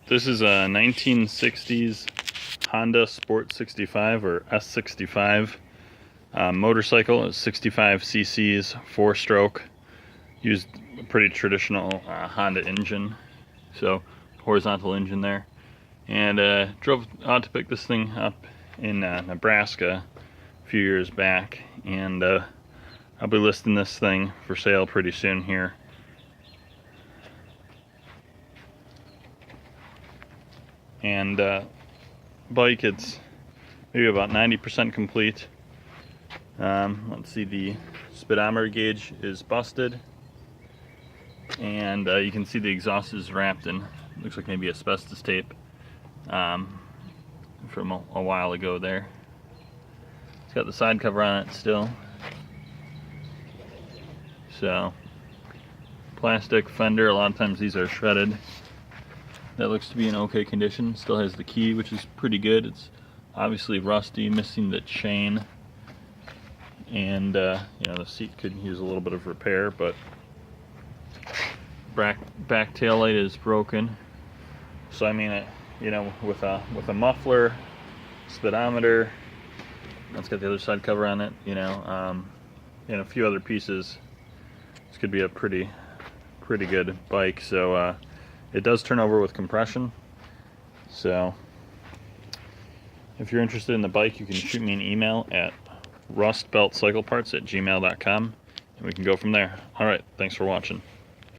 This is a 1960s Honda Sport 65 or S65 motorcycle. It's 65 cc's, 4-stroke. Used a pretty traditional Honda engine, so horizontal engine there. And drove out to pick this thing up in Nebraska a few years back, and I'll be listing this thing for sale pretty soon here. And bike, it's maybe about 90% complete. Let's see, the speedometer gauge is busted, and you can see the exhaust is wrapped in, looks like maybe asbestos tape from a while ago there. It's got the side cover on it still. So, plastic fender, a lot of times these are shredded. That looks to be in okay condition. Still has the key, which is pretty good. It's obviously rusty, missing the chain, and you know, the seat could use a little bit of repair. But back tail light is broken. So I mean, you know, with a muffler, speedometer, it's got the other side cover on it, you know, and a few other pieces. This could be a pretty good bike. So it does turn over with compression. So if you're interested in the bike, you can shoot me an email at rustbeltcycleparts@gmail.com, and we can go from there. All right, thanks for watching.